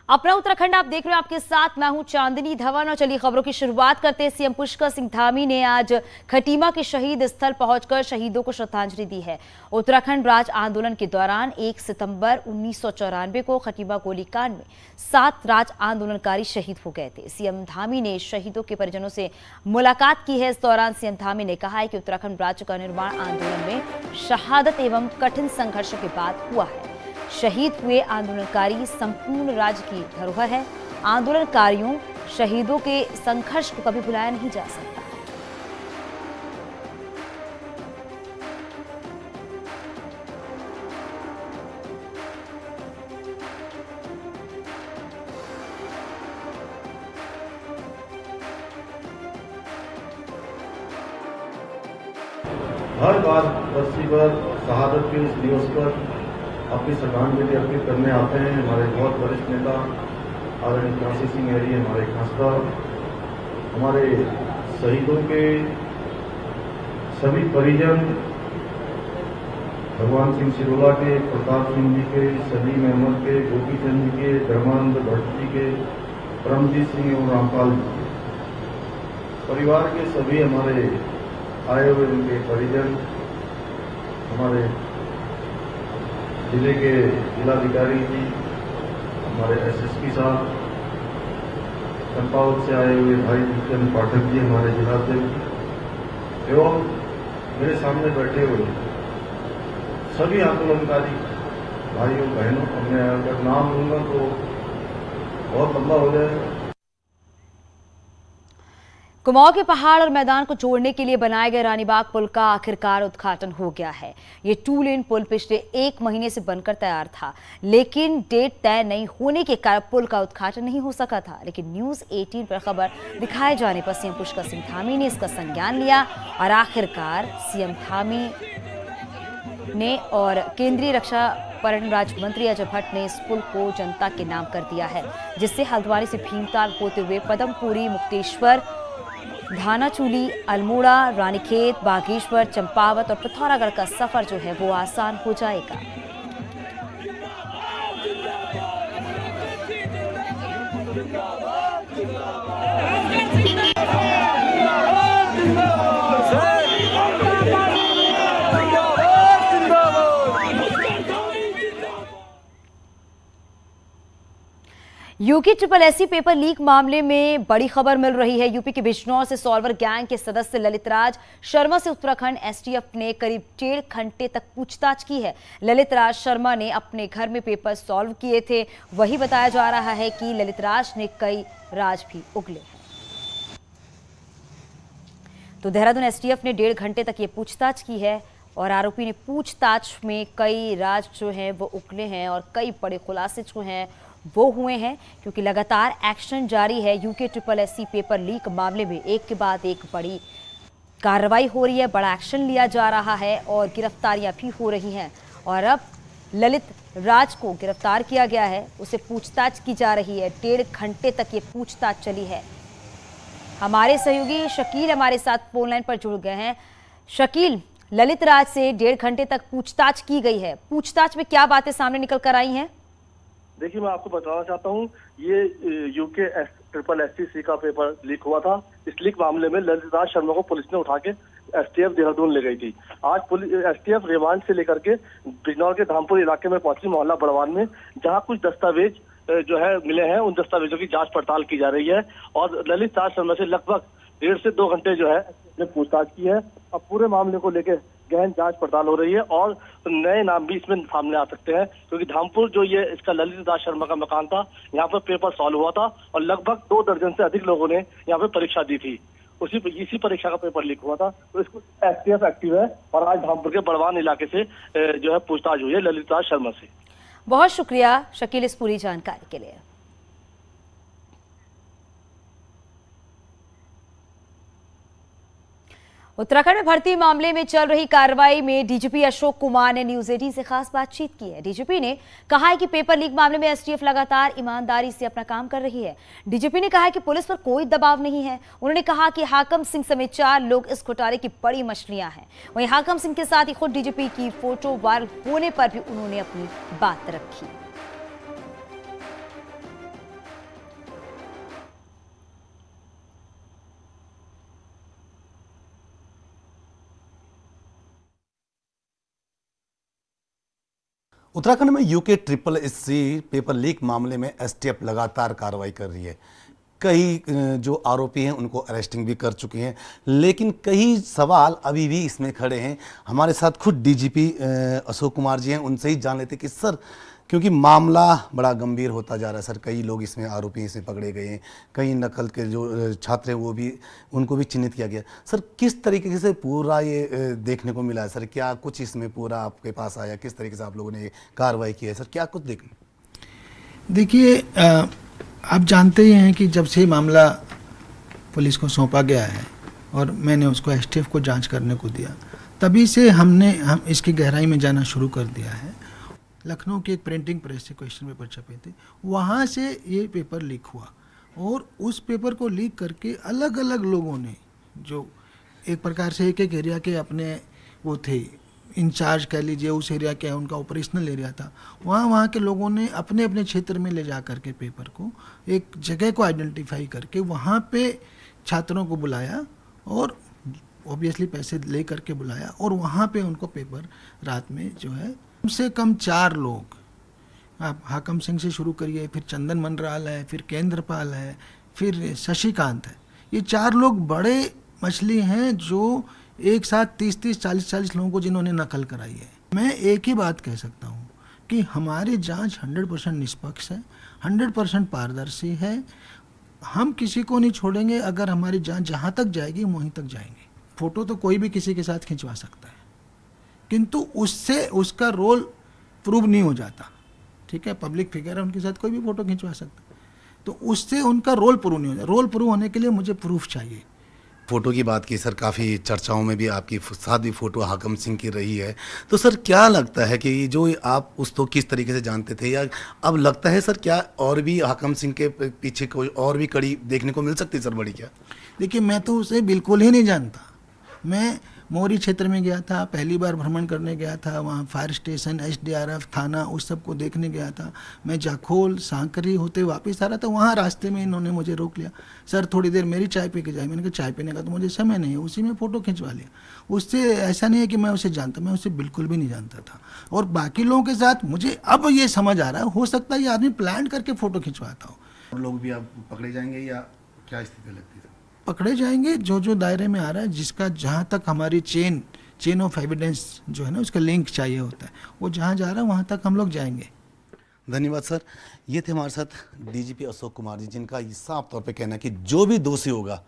अपना उत्तराखंड आप देख रहे हो, आपके साथ मैं हूं चांदनी धवन। और चलिए खबरों की शुरुआत करते हैं। सीएम पुष्कर सिंह धामी ने आज खटीमा के शहीद स्थल पहुंचकर शहीदों को श्रद्धांजलि दी है। उत्तराखंड राज्य आंदोलन के दौरान 1 सितंबर 1994 को खटीमा गोलीकांड में 7 राज्य आंदोलनकारी शहीद हो गए थे। सीएम धामी ने शहीदों के परिजनों से मुलाकात की है। इस दौरान सीएम धामी ने कहा है कि उत्तराखंड राज्य का निर्माण आंदोलन में शहादत एवं कठिन संघर्ष के बाद हुआ है। शहीद हुए आंदोलनकारी संपूर्ण राज्य की धरोहर है। आंदोलनकारियों शहीदों के संघर्ष को कभी भुलाया नहीं जा सकता। हर बार बरसी पर शहादत के इस दिवस पर अपनी श्रद्धांजलि अर्पित करने आते हैं हमारे बहुत वरिष्ठ नेता आदरणीय काशी सिंह मेरी, हमारे खासकर हमारे शहीदों के सभी परिजन, भगवान सिंह सिरोला के, प्रताप सिंह जी के, सलीम अहमद के, गोपी चंद जी के, धर्मानंद भट्ट जी के, परमजीत सिंह और रामपाल जी के परिवार के सभी हमारे आए हुए उनके परिजन, हमारे जिले के जिलाधिकारी जी, हमारे एसएसपी साहब, चंपावत से आए हुए भाई विक्रम पाठक जी, हमारे जिलाध्यक्ष एवं मेरे सामने बैठे हुए सभी आंदोलनकारी भाइयों बहनों, मैं अगर नाम लूंगा तो बहुत लंबा हो जाएगा। कुमाऊं के पहाड़ और मैदान को जोड़ने के लिए बनाए गए रानीबाग पुल का आखिरकार उद्घाटन हो गया है। ये 2 लेन पुल पिछले 1 महीने से बनकर तैयार था, लेकिन डेट तय नहीं होने के कारण पुल का उद्घाटन नहीं हो सका था। लेकिन न्यूज 18 पर खबर दिखाए जाने पर सीएम पुष्कर सिंह धामी ने इसका संज्ञान लिया और आखिरकार सीएम धामी ने और केंद्रीय रक्षा पर्यटन राज्य मंत्री अजय भट्ट ने इस पुल को जनता के नाम कर दिया है, जिससे हल्द्वानी से भीमताल होते हुए पदमपुरी, मुक्तेश्वर, धानाचूली, अल्मोड़ा, रानीखेत, बागेश्वर, चंपावत और पिथौरागढ़ का सफर जो है वो आसान हो जाएगा। यूपी SSSC पेपर लीक मामले में बड़ी खबर मिल रही है। यूपी के बिजनौर से सॉल्वर गैंग के सदस्य ललित राज शर्मा से उत्तराखंड एसटीएफ ने करीब 1.5 घंटे तक पूछताछ की है। ललित राज शर्मा ने अपने घर में पेपर सॉल्व किए थे। वही बताया जा रहा है कि ललित राज ने कई राज भी उगले हैं। तो देहरादून एसटीएफ ने 1.5 घंटे तक ये पूछताछ की है और आरोपी ने पूछताछ में कई राज जो हैं वो उगले हैं और कई बड़े खुलासे जो हैं वो हुए हैं, क्योंकि लगातार एक्शन जारी है। यूके SSSC पेपर लीक मामले में एक के बाद एक बड़ी कार्रवाई हो रही है, बड़ा एक्शन लिया जा रहा है और गिरफ्तारियां भी हो रही हैं। और अब ललित राज को गिरफ्तार किया गया है, उसे पूछताछ की जा रही है। 1.5 घंटे तक ये पूछताछ चली है। हमारे सहयोगी शकील हमारे साथ फोन लाइन पर जुड़ गए हैं। शकील, ललित राज से 1.5 घंटे तक पूछताछ की गई है, पूछताछ में क्या बातें सामने निकल कर आई हैं? देखिए, मैं आपको बताना चाहता हूँ, ये यूके SSSC का पेपर लीक हुआ था। इस लीक मामले में ललित राज शर्मा को पुलिस ने उठा के एसटीएफ देहरादून ले गई थी। आज पुलिस एसटीएफ रिमांड से लेकर के बिजनौर के धामपुर इलाके में पहुंची, मोहल्ला बड़वान में, जहां कुछ दस्तावेज जो है मिले हैं। उन दस्तावेजों की जांच पड़ताल की जा रही है और ललित राज शर्मा से लगभग 1.5 से 2 घंटे जो है ने पूछताछ की है। अब पूरे मामले को लेकर गहन जांच पड़ताल हो रही है और नए नाम भी इसमें सामने आ सकते हैं, क्योंकि धामपुर जो ये इसका ललित राज शर्मा का मकान था, यहाँ पर पेपर सॉल्व हुआ था और लगभग 2 दर्जन से अधिक लोगों ने यहाँ पे परीक्षा दी थी। इसी परीक्षा का पेपर लीक हुआ था, तो इसको एसटीएफ एक्टिव है और आज धामपुर के बड़वान इलाके से जो है पूछताछ हुई है ललित राज शर्मा से। बहुत शुक्रिया शकील इस पूरी जानकारी के लिए। उत्तराखंड में भर्ती मामले में चल रही कार्रवाई में डीजीपी अशोक कुमार ने न्यूज 18 से खास बातचीत की है। डीजीपी ने कहा है कि पेपर लीक मामले में एसटीएफ लगातार ईमानदारी से अपना काम कर रही है। डीजीपी ने कहा है कि पुलिस पर कोई दबाव नहीं है। उन्होंने कहा कि हाकम सिंह समेत 4 लोग इस घोटाले की बड़ी मछलियां हैं। वहीं हाकम सिंह के साथ ही खुद डीजीपी की फोटो वायरल होने पर भी उन्होंने अपनी बात रखी। उत्तराखंड में यूके SSSC पेपर लीक मामले में एसटीएफ लगातार कार्रवाई कर रही है। कई जो आरोपी हैं उनको अरेस्टिंग भी कर चुके हैं, लेकिन कई सवाल अभी भी इसमें खड़े हैं। हमारे साथ खुद डीजीपी अशोक कुमार जी हैं, उनसे ही जान लेते कि सर, क्योंकि मामला बड़ा गंभीर होता जा रहा है सर, कई लोग इसमें आरोपी इसमें पकड़े गए हैं, कई नकल के जो छात्र हैं वो भी, उनको भी चिन्हित किया गया। सर, किस तरीके से पूरा ये देखने को मिला है सर? क्या कुछ इसमें पूरा आपके पास आया? किस तरीके से आप लोगों ने कार्रवाई की है सर? क्या कुछ देखिए, आप जानते ही हैं कि जब से मामला पुलिस को सौंपा गया है और मैंने उसको एसटीएफ को जांच करने को दिया, तभी से हम इसकी गहराई में जाना शुरू कर दिया है। लखनऊ की एक प्रिंटिंग प्रेस से क्वेश्चन पेपर छपे थे, वहाँ से ये पेपर लीक हुआ और उस पेपर को लीक करके अलग अलग लोगों ने, जो एक प्रकार से एक एरिया के अपने वो थे इंचार्ज कह लीजिए, उस एरिया के उनका ऑपरेशनल एरिया था, वहाँ के लोगों ने अपने अपने क्षेत्र में ले जा करके पेपर को एक जगह को आइडेंटिफाई करके वहाँ पे छात्रों को बुलाया और ऑब्वियसली पैसे ले करके बुलाया और वहाँ पे उनको पेपर रात में जो है कम से कम 4 लोग, आप हाकम सिंह से शुरू करिए, फिर चंदन मनराल है, फिर केंद्रपाल है, फिर शशिकांत है, ये 4 लोग बड़े मछली हैं जो एक साथ 30-30, 40-40 लोगों को जिन्होंने नकल कराई है। मैं एक ही बात कह सकता हूँ कि हमारी जांच 100% निष्पक्ष है, 100% पारदर्शी है। हम किसी को नहीं छोड़ेंगे। अगर हमारी जांच जहाँ तक जाएगी वहीं तक जाएंगे। फोटो तो कोई भी किसी के साथ खिंचवा सकता है, किंतु उससे उसका रोल प्रूव नहीं हो जाता। ठीक है, पब्लिक फिगर है, उनके साथ कोई भी फोटो खिंचवा सकता है, तो उससे उनका रोल प्रूव नहीं हो जाता। रोल प्रूव होने के लिए मुझे प्रूफ चाहिए। फ़ोटो की बात की सर, काफ़ी चर्चाओं में भी आपकी साथ भी फ़ोटो हाकम सिंह की रही है, तो सर क्या लगता है कि जो आप उस तो किस तरीके से जानते थे, या अब लगता है सर क्या और भी हाकम सिंह के पीछे कोई और भी कड़ी देखने को मिल सकती है सर बड़ी? क्या देखिए, मैं तो उसे बिल्कुल ही नहीं जानता। मैं मोरी क्षेत्र में गया था, पहली बार भ्रमण करने गया था, वहाँ फायर स्टेशन, SDRF थाना, उस सब को देखने गया था। मैं जाखोल सांकरी होते वापस आ रहा था, वहाँ रास्ते में इन्होंने मुझे रोक लिया। सर थोड़ी देर मेरी चाय पी के जाए। मैंने कहा चाय पीने का तो मुझे समय नहीं है, उसी में फ़ोटो खिंचवा लिया। उससे ऐसा नहीं है कि मैं उसे जानता, मैं उसे बिल्कुल भी नहीं जानता था। और बाकी लोगों के साथ मुझे अब ये समझ आ रहा है, हो सकता है ये आदमी प्लान करके फ़ोटो खिंचवाता हो। लोग भी आप पकड़े जाएंगे या क्या स्थिति लगती है? पकड़े जाएंगे, जो दायरे में आ रहा है, जिसका जहाँ तक हमारी चेन ऑफ एविडेंस जो है ना, उसका लिंक चाहिए होता है, वो जहाँ जा रहा है वहाँ तक हम लोग जाएंगे। धन्यवाद सर। ये थे हमारे साथ डीजीपी अशोक कुमार जी, जिनका ये साफ तौर पे कहना है कि जो भी दोषी होगा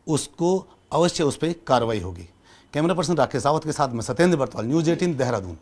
उसको अवश्य उस पर कार्रवाई होगी। कैमरा पर्सन राकेश सावत के साथ मैं सत्येंद्र बर्तवाल, न्यूज़ 18 देहरादून।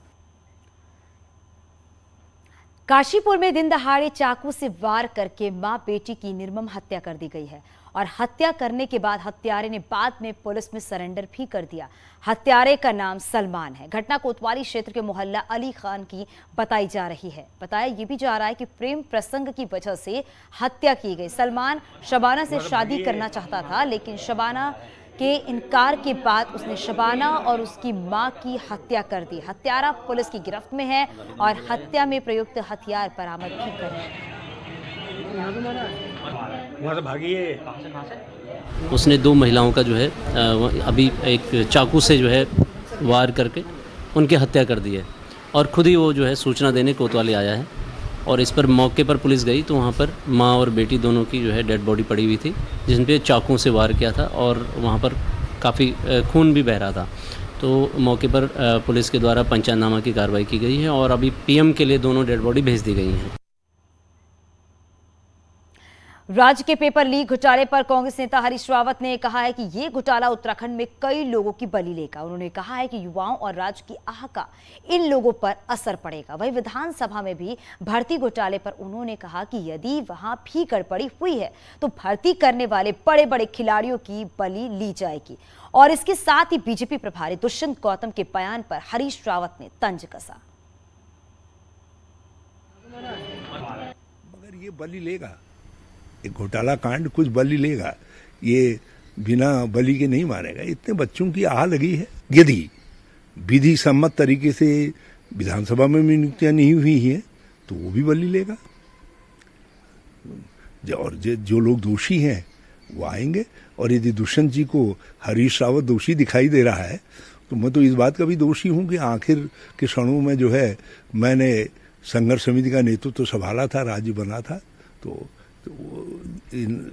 काशीपुर में दिन दहाड़े चाकू से वार करके मां बेटी की निर्मम हत्या कर दी गई है और हत्या करने के बाद हत्यारे ने बाद में पुलिस में सरेंडर भी कर दिया। हत्यारे का नाम सलमान है। घटना कोतवाली क्षेत्र के मोहल्ला अली खान की बताई जा रही है। बताया ये भी जा रहा है कि प्रेम प्रसंग की वजह से हत्या की गई। सलमान शबाना से शादी करना चाहता था, लेकिन शबाना के इनकार के बाद उसने शबाना और उसकी मां की हत्या कर दी। हत्यारा पुलिस की गिरफ्त में है और हत्या में प्रयुक्त हथियार बरामद भी कर उसने 2 महिलाओं का जो है अभी एक चाकू से जो है वार करके उनकी हत्या कर दी है और खुद ही वो जो है सूचना देने कोतवाली आया है और इस पर मौके पर पुलिस गई तो वहाँ पर माँ और बेटी दोनों की जो है डेड बॉडी पड़ी हुई थी, जिन पे चाकू से वार किया था और वहाँ पर काफ़ी खून भी बह रहा था। तो मौके पर पुलिस के द्वारा पंचनामा की कार्रवाई की गई है और अभी PM के लिए दोनों डेड बॉडी भेज दी गई हैं। राज्य के पेपर लीक घोटाले पर कांग्रेस नेता हरीश रावत ने कहा है कि ये घोटाला उत्तराखंड में कई लोगों की बलि लेगा। उन्होंने कहा है कि युवाओं और राज्य की आह का इन लोगों पर असर पड़ेगा। वहीं विधानसभा में भी भर्ती घोटाले पर उन्होंने कहा कि यदि वहां भी गड़बड़ी हुई है तो भर्ती करने वाले बड़े बड़े खिलाड़ियों की बलि ली जाएगी। और इसके साथ ही बीजेपी प्रभारी दुष्यंत गौतम के बयान पर हरीश रावत ने तंज कसा। मगर ये बलि लेगा, एक घोटाला कांड कुछ बलि लेगा, ये बिना बलि के नहीं मानेगा। इतने बच्चों की आह लगी है। यदि विधि सम्मत तरीके से विधानसभा में भी नियुक्तियां नहीं हुई है तो वो भी बलि लेगा। और जो लोग दोषी हैं वो आएंगे। और यदि दुष्यंत जी को हरीश रावत दोषी दिखाई दे रहा है तो मैं तो इस बात का भी दोषी हूं कि आखिर के क्षणों में जो है मैंने संघर्ष समिति का नेतृत्व तो संभाला था, राज्य बना था, तो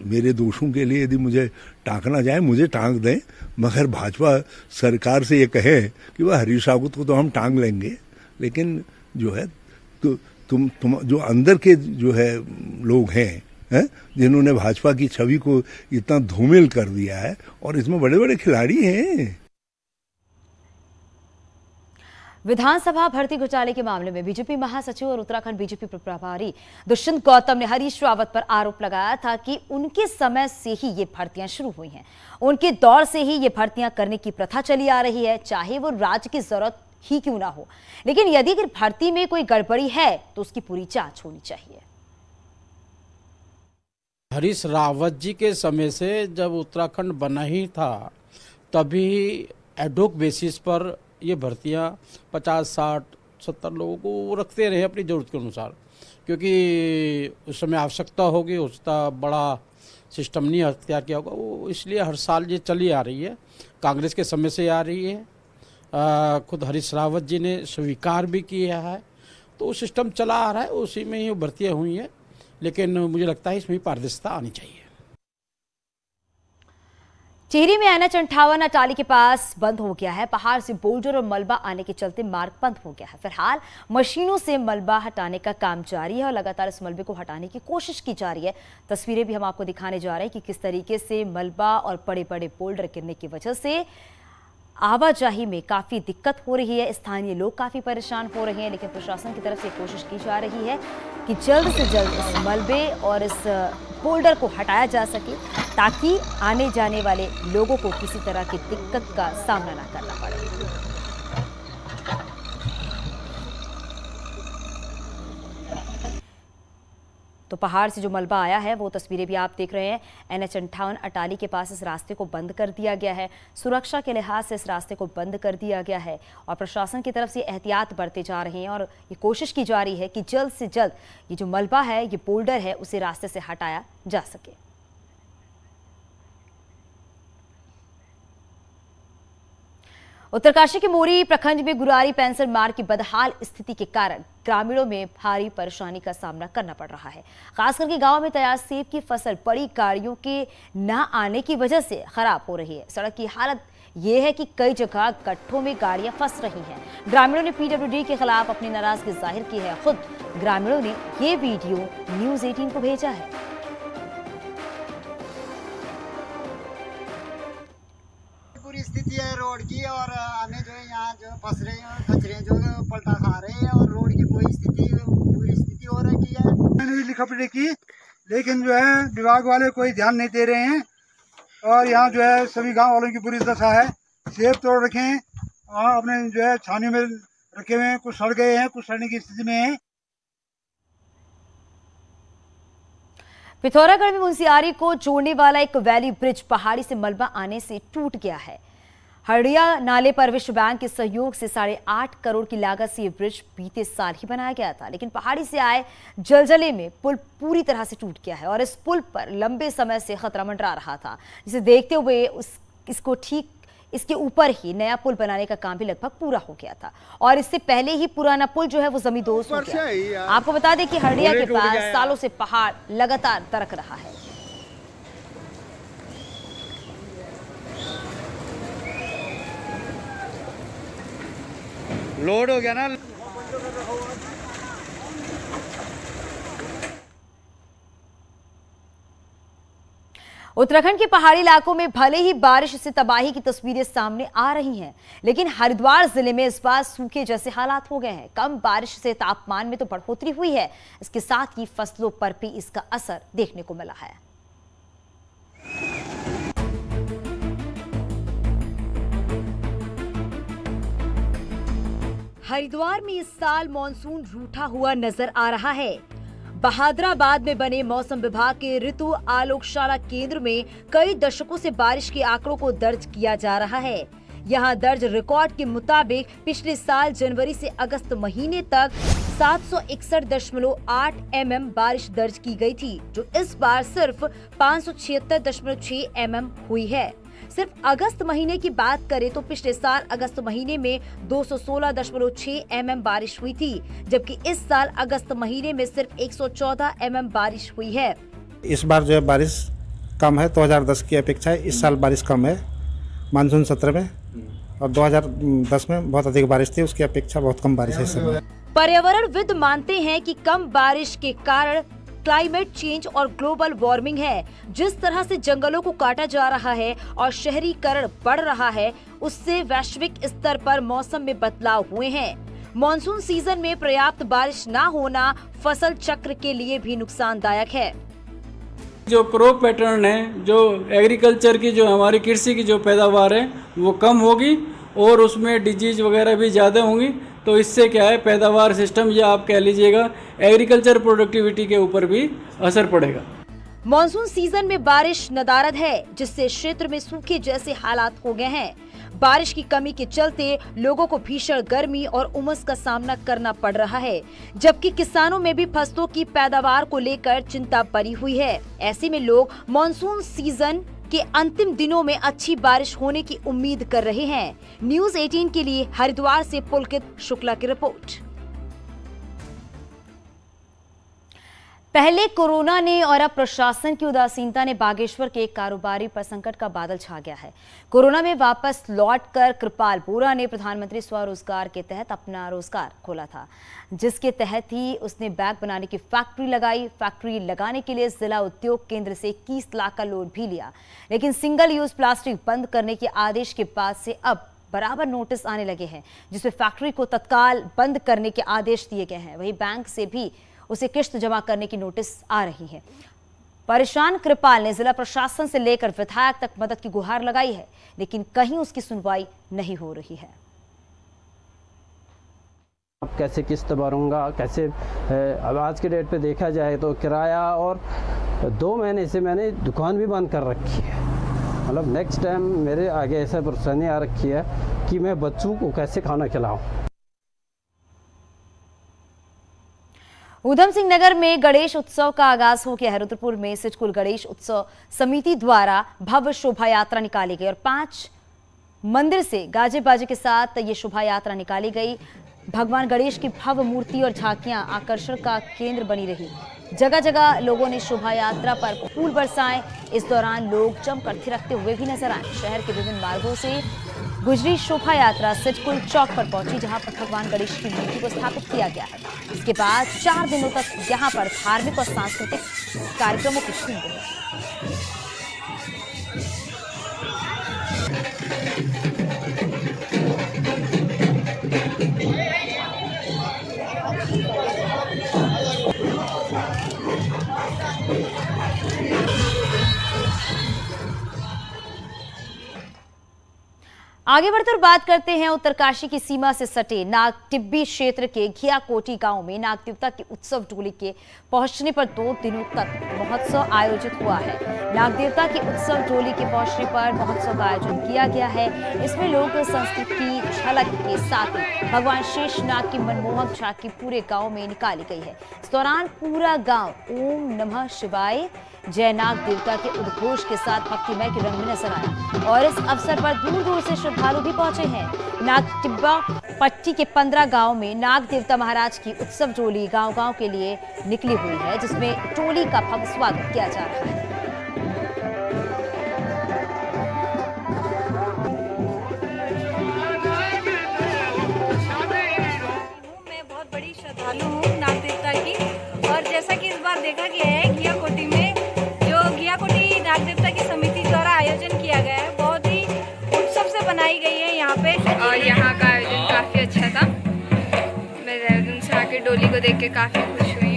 मेरे दोषों के लिए यदि मुझे टांकना चाहे मुझे टांक दें, मगर भाजपा सरकार से ये कहे कि वह हरीश रावत को तो हम टांग लेंगे, लेकिन जो है तो तुम जो अंदर के जो है लोग हैं जिन्होंने भाजपा की छवि को इतना धूमिल कर दिया है, और इसमें बड़े बड़े खिलाड़ी हैं। विधानसभा भर्ती घोटाले के मामले में बीजेपी महासचिव और उत्तराखंड बीजेपी प्रभारी दुष्यंत गौतम ने हरीश रावत पर आरोप लगाया था कि उनके समय से ही ये भर्तियां शुरू हुई हैं, उनके दौर से ही ये भर्तियां करने की प्रथा चली आ रही है, चाहे वो राज्य की जरूरत ही क्यों ना हो। लेकिन यदि भर्ती में कोई गड़बड़ी है तो उसकी पूरी जांच होनी चाहिए। हरीश रावत जी के समय से जब उत्तराखंड बना ही था तभी एडहोक बेसिस पर ये भर्तियां 50, 60, 70 लोगों को रखते रहे अपनी ज़रूरत के अनुसार, क्योंकि उस समय आवश्यकता होगी, उसका बड़ा सिस्टम नहीं अख्तियार किया होगा, वो इसलिए हर साल ये चली आ रही है। कांग्रेस के समय से आ रही है, खुद हरीश रावत जी ने स्वीकार भी किया है, तो वो सिस्टम चला आ रहा है, उसी में ही भर्तियाँ हुई हैं। लेकिन मुझे लगता है इसमें पारदर्शिता आनी चाहिए। टिहरी में NH-58 अटाली के पास बंद हो गया है। पहाड़ से बोल्डर और मलबा आने के चलते मार्ग बंद हो गया है। फिलहाल मशीनों से मलबा हटाने का काम जारी है और लगातार इस मलबे को हटाने की कोशिश की जा रही है। तस्वीरें भी हम आपको दिखाने जा रहे हैं कि किस तरीके से मलबा और बड़े बड़े बोल्डर गिरने की वजह से आवाजाही में काफ़ी दिक्कत हो रही है। स्थानीय लोग काफ़ी परेशान हो रहे हैं, लेकिन प्रशासन की तरफ से कोशिश की जा रही है कि जल्द से जल्द इस मलबे और इस बोल्डर को हटाया जा सके, ताकि आने जाने वाले लोगों को किसी तरह की दिक्कत का सामना ना करना पड़े। तो पहाड़ से जो मलबा आया है वो तस्वीरें भी आप देख रहे हैं। NH-58 अटाली के पास इस रास्ते को बंद कर दिया गया है। सुरक्षा के लिहाज से इस रास्ते को बंद कर दिया गया है और प्रशासन की तरफ से एहतियात बरते जा रहे हैं और ये कोशिश की जा रही है कि जल्द से जल्द ये जो मलबा है, ये बोल्डर है, उसे रास्ते से हटाया जा सके। उत्तरकाशी के मोरी प्रखंड में गुरारी पेंशन मार्ग की बदहाल स्थिति के कारण ग्रामीणों में भारी परेशानी का सामना करना पड़ रहा है। खास करके गांव में तैयार सेब की फसल बड़ी गाड़ियों के न आने की वजह से खराब हो रही है। सड़क की हालत यह है कि कई जगह गड्ढों में गाड़ियां फंस रही हैं। ग्रामीणों ने PWD के खिलाफ अपनी नाराजगी जाहिर की है। खुद ग्रामीणों ने ये वीडियो न्यूज़ 18 को भेजा है। पूरी स्थिति है रोड की, और आने जो है यहाँ जो फंस रहे हैं, कचरे जो पलटा खा रहे हैं, और रोड की कोई स्थिति पूरी स्थिति हो रही है। मैंने लिखा पढ़ी की, लेकिन जो है विभाग वाले कोई ध्यान नहीं दे रहे हैं, और यहाँ जो है सभी गांव वालों की बुरी दशा है। सेब तोड़ रखे हैं, अपने जो है छानियों में रखे हुए हैं, कुछ सड़ गए हैं, कुछ सड़ने की स्थिति में है। पिथौरागढ़ में मुंशियारी को जोड़ने वाला एक वैली ब्रिज पहाड़ी से मलबा आने से टूट गया है। हरडिया नाले पर विश्व बैंक के सहयोग से 8.5 करोड़ की लागत से यह ब्रिज बीते साल ही बनाया गया था, लेकिन पहाड़ी से आए जलजले में पुल पूरी तरह से टूट गया है और इस पुल पर लंबे समय से खतरा मंडरा रहा था, जिसे देखते हुए इसको ठीक इसके ऊपर ही नया पुल बनाने का काम भी लगभग पूरा हो गया था और इससे पहले ही पुराना पुल जो है वो जमींदोज हो गया। आपको बता दें कि हरडिया के पास सालों से पहाड़ लगातार दरक रहा है। लोड हो गया ना। उत्तराखंड के पहाड़ी इलाकों में भले ही बारिश से तबाही की तस्वीरें सामने आ रही हैं, लेकिन हरिद्वार जिले में इस बार सूखे जैसे हालात हो गए हैं। कम बारिश से तापमान में तो बढ़ोतरी हुई है, इसके साथ ही फसलों पर भी इसका असर देखने को मिला है। हरिद्वार में इस साल मॉनसून रूठा हुआ नजर आ रहा है। बहादुराबाद में बने मौसम विभाग के ऋतु आलोकशाला केंद्र में कई दशकों से बारिश के आंकड़ों को दर्ज किया जा रहा है। यहां दर्ज रिकॉर्ड के मुताबिक पिछले साल जनवरी से अगस्त महीने तक 761.8 mm बारिश दर्ज की गई थी, जो इस बार सिर्फ 576.6 mm हुई है। सिर्फ अगस्त महीने की बात करें तो पिछले साल अगस्त महीने में 216.6 mm बारिश हुई थी, जबकि इस साल अगस्त महीने में सिर्फ 114 mm बारिश हुई है। इस बार जो है बारिश कम है, 2010 की अपेक्षा है इस साल बारिश कम है मानसून सत्र में, और 2010 में बहुत अधिक बारिश थी, उसकी अपेक्षा बहुत कम बारिश है इस समय। पर्यावरणविद मानते हैं कि कम बारिश के कारण क्लाइमेट चेंज और ग्लोबल वार्मिंग है। जिस तरह से जंगलों को काटा जा रहा है और शहरीकरण बढ़ रहा है, उससे वैश्विक स्तर पर मौसम में बदलाव हुए हैं। मॉनसून सीजन में पर्याप्त बारिश न होना फसल चक्र के लिए भी नुकसानदायक है। जो क्रॉप पैटर्न है, जो एग्रीकल्चर की, जो हमारी कृषि की जो पैदावार है वो कम होगी और उसमें डिजीज वगैरह भी ज़्यादा होंगी, तो इससे क्या है पैदावार सिस्टम या आप कह लीजिएगा एग्रीकल्चर प्रोडक्टिविटी के ऊपर भी असर पड़ेगा। मॉनसून सीजन में बारिश नदारद है, जिससे क्षेत्र में सूखे जैसे हालात हो गए हैं। बारिश की कमी के चलते लोगों को भीषण गर्मी और उमस का सामना करना पड़ रहा है, जबकि किसानों में भी फसलों की पैदावार को लेकर चिंता बनी हुई है। ऐसे में लोग मॉनसून सीजन के अंतिम दिनों में अच्छी बारिश होने की उम्मीद कर रहे हैं। न्यूज़ 18 के लिए हरिद्वार से पुलकित शुक्ला की रिपोर्ट। पहले कोरोना ने और अब प्रशासन की उदासीनता ने बागेश्वर के एक कारोबारी पर संकट का बादल छा गया है। कोरोना में वापस लौटकर कृपाल बोरा ने प्रधानमंत्री स्वरोजगार के तहत अपना रोजगार खोला था, जिसके तहत ही उसने बैग बनाने की फैक्ट्री लगाई। फैक्ट्री लगाने के लिए जिला उद्योग केंद्र से 21 लाख का लोन भी लिया, लेकिन सिंगल यूज प्लास्टिक बंद करने के आदेश के बाद से अब बराबर नोटिस आने लगे हैं, जिसमें फैक्ट्री को तत्काल बंद करने के आदेश दिए गए हैं। वहीं बैंक से भी उसे किश्त जमा करने की नोटिस आ रही है। परेशान कृपाल ने जिला प्रशासन से लेकर विधायक तक मदद की गुहार लगाई है, लेकिन कहीं उसकी सुनवाई नहीं हो रही है। अब कैसे किस्त भरूंगा, कैसे अब आज के डेट पे देखा जाए तो किराया, और 2 महीने से मैंने दुकान भी बंद कर रखी है। मतलब नेक्स्ट टाइम मेरे आगे ऐसा परेशानी आ रखी है कि मैं बच्चों को कैसे खाना खिलाऊं। ऊधम सिंह नगर में गणेश उत्सव का आगाज हो गया है। रुद्रपुर में सिचकुल गणेश उत्सव समिति द्वारा भव्य शोभा यात्रा निकाली गई और 5 मंदिर से गाजे बाजे के साथ ये शोभा यात्रा निकाली गई। भगवान गणेश की भव्य मूर्ति और झांकियां आकर्षण का केंद्र बनी रही। जगह जगह लोगों ने शोभा यात्रा पर फूल बरसाए। इस दौरान लोग जमकर थिरकते हुए भी नजर आए। शहर के विभिन्न मार्गों से गुजरी शोभा यात्रा सिचकुल चौक पर पहुंची, जहां पर भगवान गणेश की मूर्ति को स्थापित किया गया है। इसके बाद 4 दिनों तक यहां पर धार्मिक और सांस्कृतिक कार्यक्रमों की धूम रही। आगे बढ़कर बात करते हैं उत्तरकाशी की सीमा से सटे नागटिब्बी क्षेत्र के घियाकोटी गांव में नाग देवता के उत्सव डोली के पहुंचने पर 2 दिनों तक महोत्सव आयोजित हुआ है। नाग देवता के उत्सव डोली के पहुंचने पर महोत्सव का आयोजन किया गया है। इसमें लोक संस्कृति की झलक के साथ ही भगवान शेषनाग की मनमोहक झांकी पूरे गाँव में निकाली गई है। इस दौरान पूरा गाँव ओम नमः शिवाय जय नाग देवता के उद्घोष के साथ भक्तिमय के रंग में नजर आया और इस अवसर पर दूर दूर से श्रद्धालु भी पहुंचे हैं। नागटिब्बा पट्टी के 15 गांव में नाग देवता महाराज की उत्सव टोली गांव-गांव के लिए निकली हुई है, जिसमें टोली का भव्य स्वागत किया जा रहा है। मैं बहुत बड़ी श्रद्धालु हूँ नाग देवता की, और जैसा कि इस बार देखा गया है घियाकोटी में घियाकोटी नाग देवता की समिति द्वारा आयोजन किया गया है, बहुत ही उत्सव से बनाई गई है यहाँ पे, और यहाँ का आयोजन काफी अच्छा था। मैं देहरादून से आके डोली को देख के काफी खुश हुई।